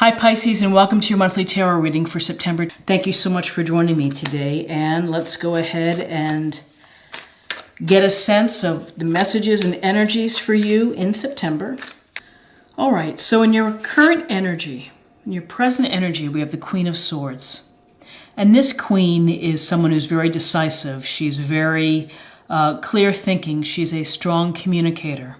Hi Pisces, and welcome to your monthly tarot reading for September. Thank you so much for joining me today, and let's go ahead and get a sense of the messages and energies for you in September. All right, so in your current energy, in your present energy, we have the Queen of Swords. And this queen is someone who's very decisive. She's very clear thinking. She's a strong communicator.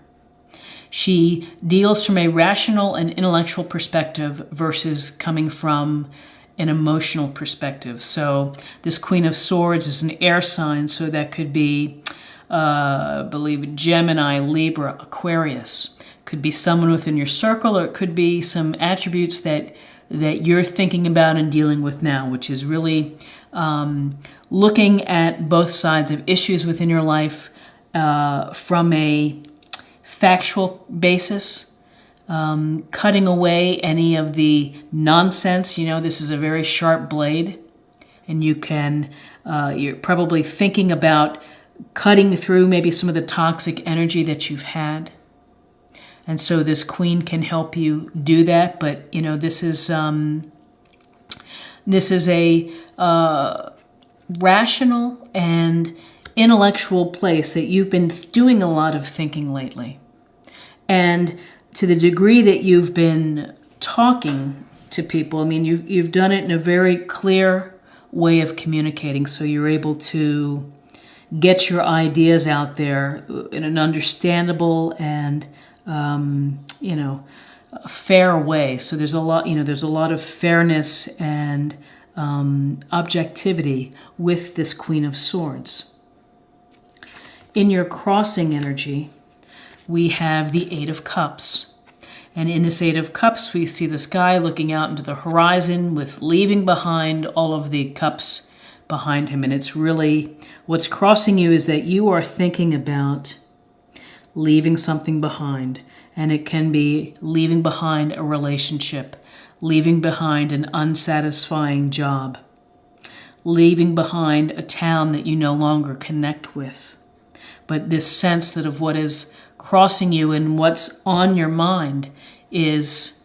She deals from a rational and intellectual perspective versus coming from an emotional perspective. So this Queen of Swords is an air sign, so that could be, I believe, Gemini, Libra, Aquarius. Could be someone within your circle, or it could be some attributes that you're thinking about and dealing with now, which is really looking at both sides of issues within your life from a factual basis, cutting away any of the nonsense. You know, this is a very sharp blade, and you can, you're probably thinking about cutting through maybe some of the toxic energy that you've had. And so this queen can help you do that. But, you know, this is a rational and intellectual place that you've been doing a lot of thinking lately. And to the degree that you've been talking to people, I mean, you've done it in a very clear way of communicating, so you're able to get your ideas out there in an understandable and you know, a fair way. So there's a lot, you know, there's a lot of fairness and objectivity with this Queen of Swords. In your crossing energy, we have the Eight of Cups. And in this Eight of Cups, we see this guy looking out into the horizon with leaving behind all of the cups behind him. And it's really, what's crossing you is that you are thinking about leaving something behind. And it can be leaving behind a relationship, leaving behind an unsatisfying job, leaving behind a town that you no longer connect with. But this sense that of what is crossing you and what's on your mind is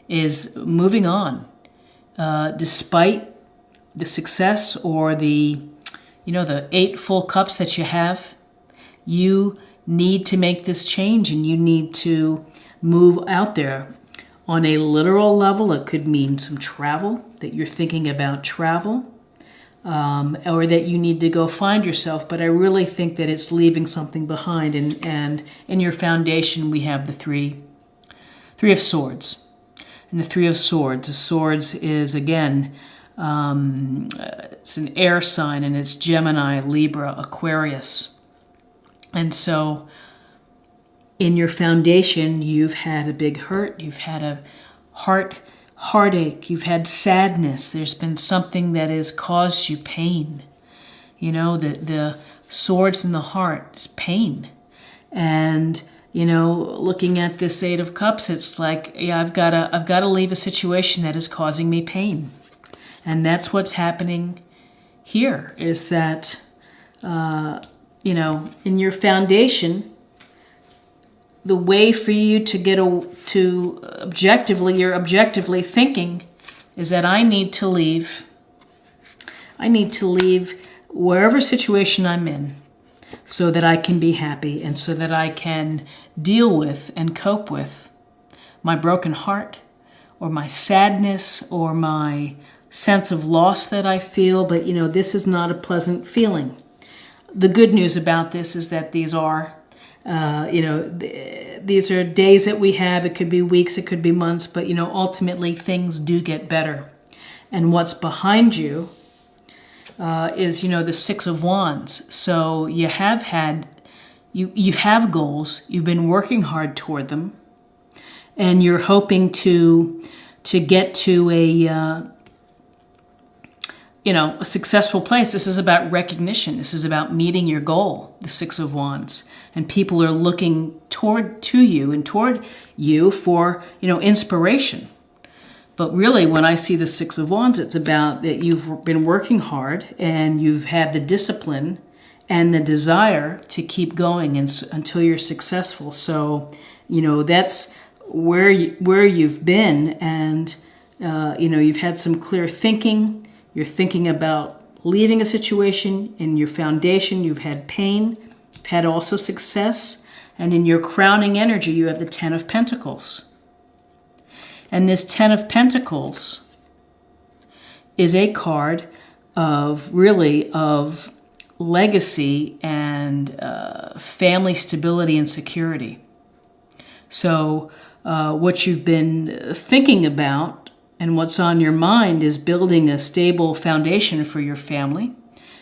moving on, despite the success or the, you know, the 8 full cups that you have. You need to make this change, and you need to move out there. On a literal level, it could mean some travel, that you're thinking about travel, or that you need to go find yourself. But I really think that it's leaving something behind. And in your foundation, we have the three of Swords. And the Three of Swords, the Swords is, again, it's an air sign, and it's Gemini, Libra, Aquarius. And so in your foundation, you've had a big hurt, you've had a heartache, you've had sadness. There's been something that has caused you pain. You know, the swords in the heart is pain. And, you know, looking at this Eight of Cups, it's like, yeah, I've got to leave a situation that is causing me pain. And that's what's happening here, is that, you know, in your foundation, the way for you to get to objectively, you're objectively thinking, is that I need to leave wherever situation I'm in so that I can be happy, and so that I can deal with and cope with my broken heart, or my sadness, or my sense of loss that I feel. But, you know, this is not a pleasant feeling. The good news about this is that these are, you know, these are days that we have. It could be weeks, it could be months, but, you know, ultimately things do get better. And what's behind you is, you know, the Six of Wands. So you have had, you have goals. You've been working hard toward them, and you're hoping to get to a, you know, a successful place. This is about recognition. This is about meeting your goal, the Six of Wands. And people are looking toward you for, you know, inspiration. But really, when I see the Six of Wands, it's about that you've been working hard, and you've had the discipline and the desire to keep going until you're successful. So, you know, that's where you've been, and You've had some clear thinking. You're thinking about leaving a situation. In your foundation, you've had pain. You've had also success. And in your crowning energy, you have the Ten of Pentacles. And this Ten of Pentacles is a card of legacy and family stability and security. So what you've been thinking about and what's on your mind is building a stable foundation for your family.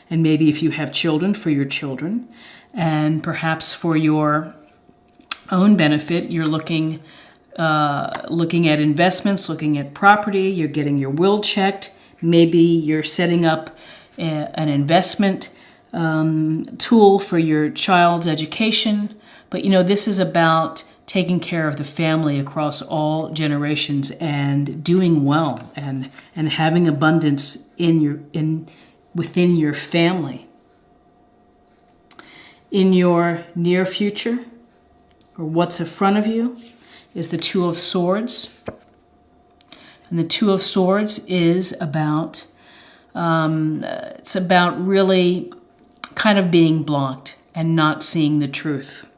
And maybe if you have children, for your children. And perhaps for your own benefit, you're looking at investments, looking at property, you're getting your will checked. Maybe you're setting up an investment tool for your child's education. But this is about taking care of the family across all generations and doing well and having abundance within your family. In your near future, or what's in front of you, is the Two of Swords. And the Two of Swords is about, it's about really kind of being blocked and not seeing the truth.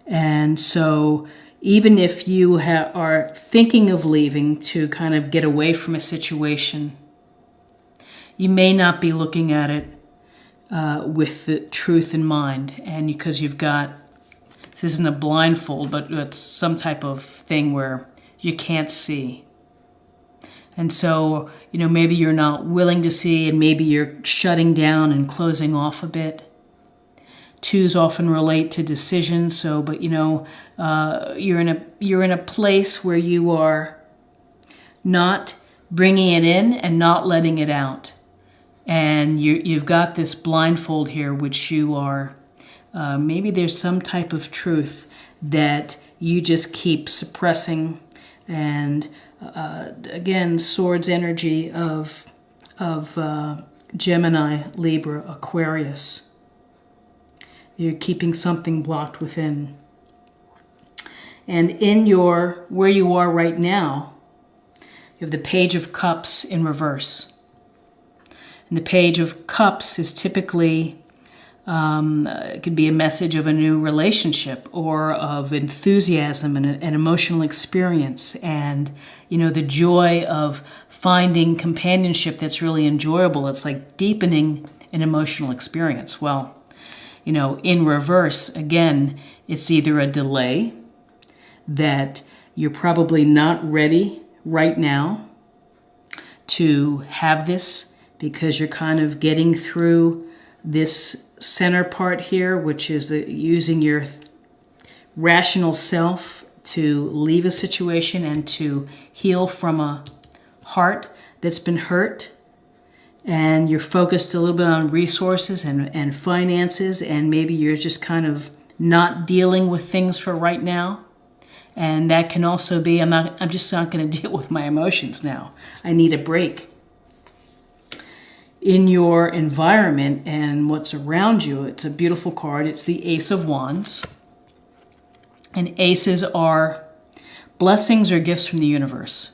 And so even if you are thinking of leaving to kind of get away from a situation, you may not be looking at it with the truth in mind. And because you've got, this isn't a blindfold, but it's some type of thing where you can't see. And so, maybe you're not willing to see, and maybe you're shutting down and closing off a bit. Twos often relate to decisions. So, but you're in a place where you are not bringing it in and not letting it out, and you've got this blindfold here, which you are. Maybe there's some type of truth that you just keep suppressing, and again, swords energy of Gemini, Libra, Aquarius. You're keeping something blocked within. And where you are right now, you have the Page of Cups in reverse. And the Page of Cups is typically, it could be a message of a new relationship or of enthusiasm and an emotional experience. And, the joy of finding companionship that's really enjoyable. It's like deepening an emotional experience. Well, in reverse, again, it's either a delay that you're probably not ready right now to have this because you're kind of getting through this center part here, which is using your rational self to leave a situation and to heal from a heart that's been hurt. And you're focused a little bit on resources and finances, and maybe you're just kind of not dealing with things for right now. And that can also be, I'm just not going to deal with my emotions now. I need a break. In your environment and what's around you, it's a beautiful card. It's the Ace of Wands. And aces are blessings or gifts from the universe.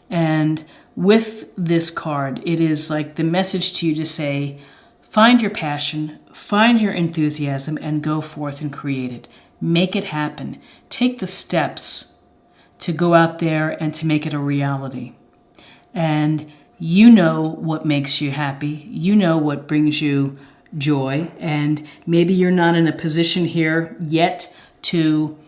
And with this card, it is like the message to you to say, find your passion, find your enthusiasm, and go forth and create it. Make it happen. Take the steps to go out there and to make it a reality. And you know what makes you happy. You know what brings you joy. And maybe you're not in a position here yet to,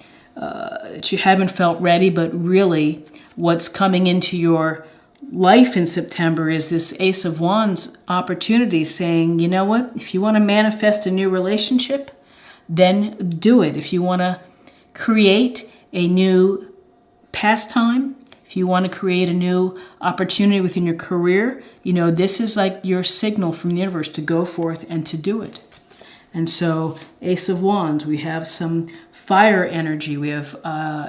you haven't felt ready, but really what's coming into your life in September is this Ace of Wands opportunity saying, you know what, if you want to manifest a new relationship, then do it. If you want to create a new pastime, if you want to create a new opportunity within your career, this is like your signal from the universe to go forth and to do it. And so Ace of Wands, we have some fire energy. We have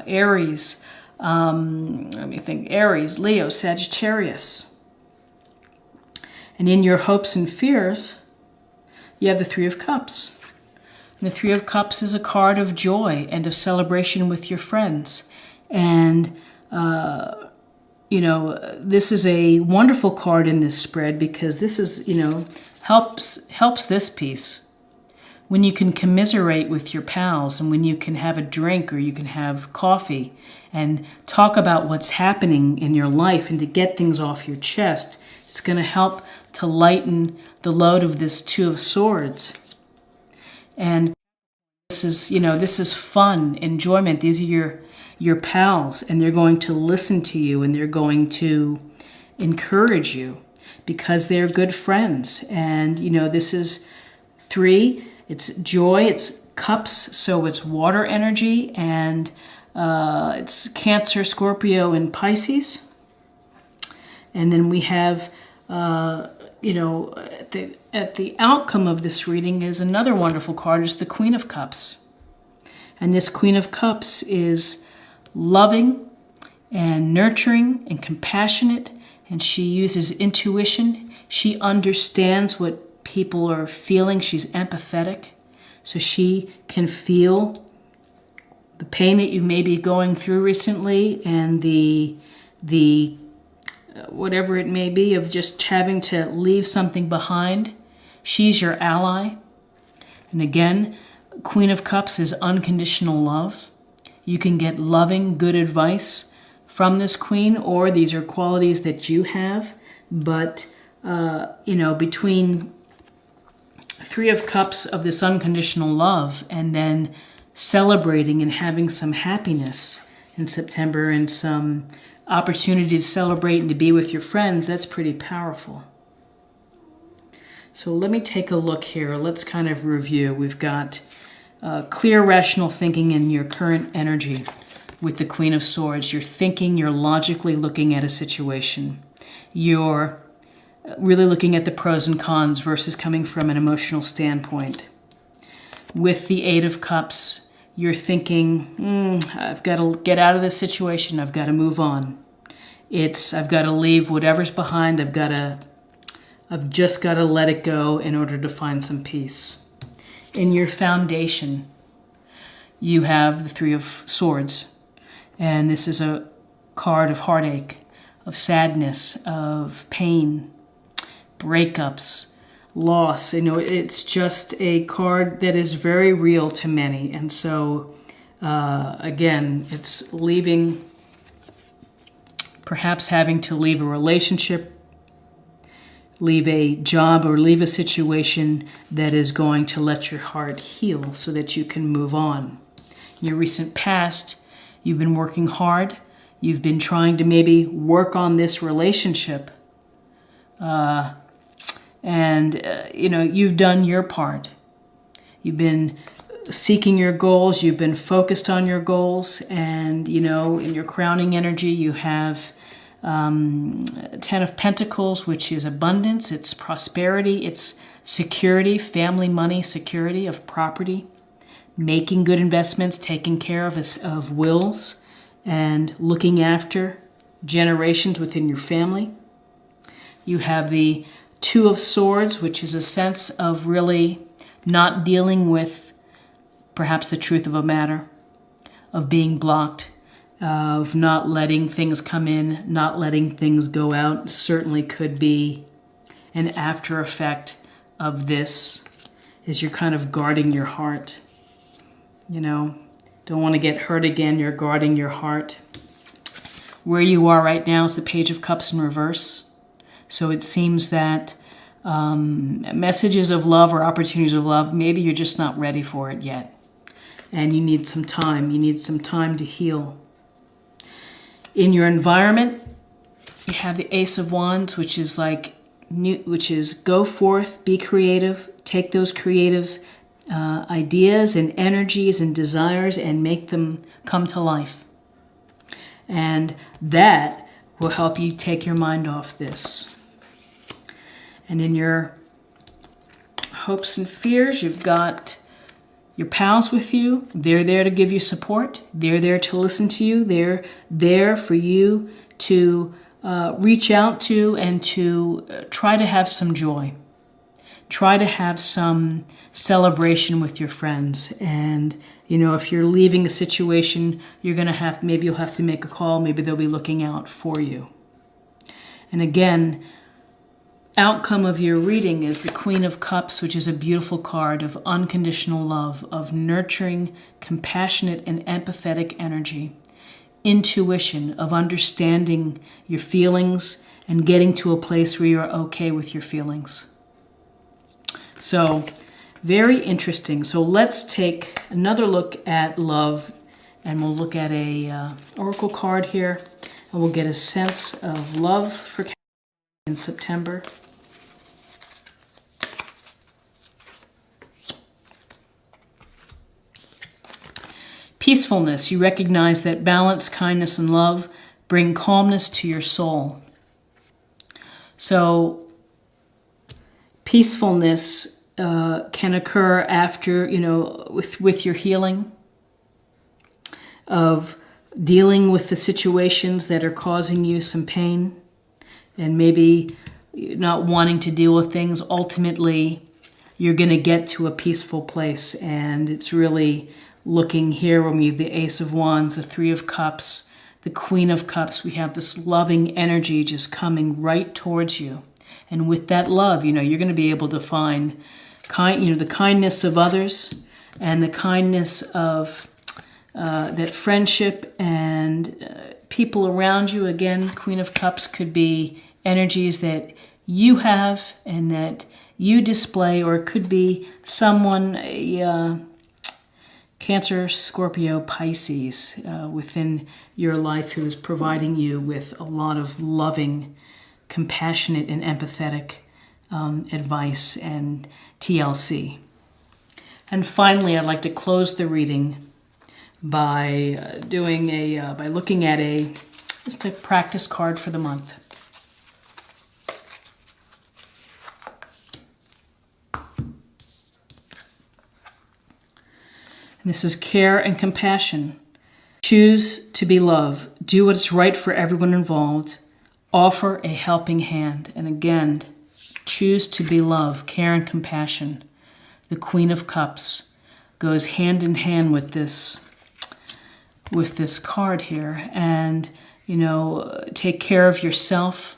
Aries, Aries, Leo, Sagittarius. And in your hopes and fears, you have the Three of Cups. And the Three of Cups is a card of joy and of celebration with your friends. And this is a wonderful card in this spread because this is, helps this piece. When you can commiserate with your pals and when you can have a drink or you can have coffee and talk about what's happening in your life and to get things off your chest, it's going to help to lighten the load of this Two of Swords. And this is fun, enjoyment. These are your pals, and they're going to listen to you and they're going to encourage you because they're good friends. And, this is 3. It's joy, it's cups, so it's water energy, and it's Cancer, Scorpio, and Pisces. And then we have, at the outcome of this reading is another wonderful card, is the Queen of Cups. And this Queen of Cups is loving and nurturing and compassionate, and she uses intuition. She understands what people are feeling. She's empathetic, so she can feel the pain that you may be going through recently and the whatever it may be of just having to leave something behind. She's your ally. And again, Queen of Cups is unconditional love. You can get loving, good advice from this queen, or these are qualities that you have. But, between 3 of Cups of this unconditional love and then celebrating and having some happiness in September and some opportunity to celebrate and to be with your friends, that's pretty powerful. So let me take a look here. Let's kind of review. We've got clear, rational thinking in your current energy with the Queen of Swords. You're thinking, you're logically looking at a situation. You're really looking at the pros and cons versus coming from an emotional standpoint. With the 8 of Cups, you're thinking, I've got to get out of this situation. I've got to move on. I've got to leave whatever's behind. I've just got to let it go in order to find some peace. In your foundation, you have the 3 of Swords. And this is a card of heartache, of sadness, of pain, breakups, loss. It's just a card that is very real to many. And so, again, it's leaving, perhaps having to leave a relationship, leave a job, or leave a situation that is going to let your heart heal so that you can move on. In your recent past, you've been working hard. You've been trying to maybe work on this relationship. You've done your part. You've been seeking your goals. You've been focused on your goals. And, in your crowning energy, you have 10 of Pentacles, which is abundance. It's prosperity. It's security, family, money, security of property, making good investments, taking care of wills, and looking after generations within your family. You have the 2 of Swords, which is a sense of really not dealing with perhaps the truth of a matter, of being blocked, of not letting things come in, not letting things go out. Certainly could be an after effect of this, as you're kind of guarding your heart. Don't want to get hurt again. You're guarding your heart. Where you are right now is the Page of Cups in reverse. So it seems that messages of love or opportunities of love, maybe you're just not ready for it yet. And you need some time. You need some time to heal. In your environment, you have the Ace of Wands, which is go forth, be creative, take those creative ideas and energies and desires and make them come to life. And that will help you take your mind off this. And in your hopes and fears, you've got your pals with you. They're there to give you support. They're there to listen to you. They're there for you to reach out to and to try to have some joy. Try to have some celebration with your friends and You know, if you're leaving a situation, you're going to have, maybe you'll have to make a call. Maybe they'll be looking out for you. And again, outcome of your reading is the Queen of Cups, which is a beautiful card of unconditional love, of nurturing, compassionate, and empathetic energy, intuition, of understanding your feelings and getting to a place where you're okay with your feelings. So, very interesting. So let's take another look at love, and we'll look at a oracle card here, and we'll get a sense of love for in September. Peacefulness. You recognize that balance, kindness, and love bring calmness to your soul. So peacefulness can occur after, you know, with your healing, of dealing with the situations that are causing you some pain and maybe not wanting to deal with things. Ultimately, you're going to get to a peaceful place, and it's really looking here when we have the Ace of Wands, the Three of Cups, the Queen of Cups. We have this loving energy just coming right towards you. And with that love, you know, you're going to be able to find the kindness of others and the kindness of that friendship and people around you. Again, Queen of Cups could be energies that you have and that you display, or it could be someone, Cancer, Scorpio, Pisces within your life who is providing you with a lot of loving, compassionate, and empathetic advice and TLC. And finally, I'd like to close the reading by by looking at just a practice card for the month. And this is care and compassion. Choose to be love. Do what is right for everyone involved. Offer a helping hand. And again, choose to be love, care and compassion. The Queen of Cups goes hand in hand with this card here. And, you know, take care of yourself,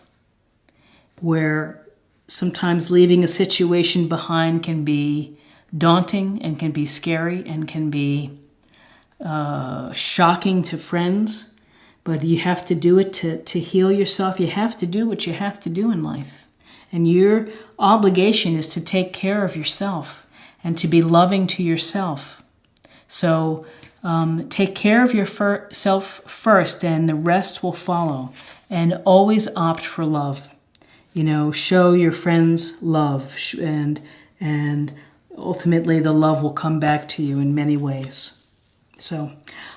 where sometimes leaving a situation behind can be daunting and can be scary and can be shocking to friends. But you have to do it to heal yourself. You have to do what you have to do in life. And your obligation is to take care of yourself and to be loving to yourself. So take care of yourself first, and the rest will follow. And always opt for love. You know, show your friends love, and ultimately the love will come back to you in many ways. So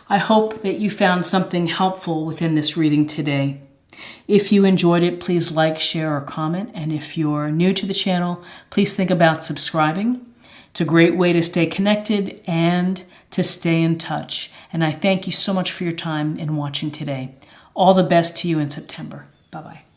I hope that you found something helpful within this reading today. If you enjoyed it, please like, share, or comment. And if you're new to the channel, please think about subscribing. It's a great way to stay connected and to stay in touch. And I thank you so much for your time in watching today. All the best to you in September. Bye-bye.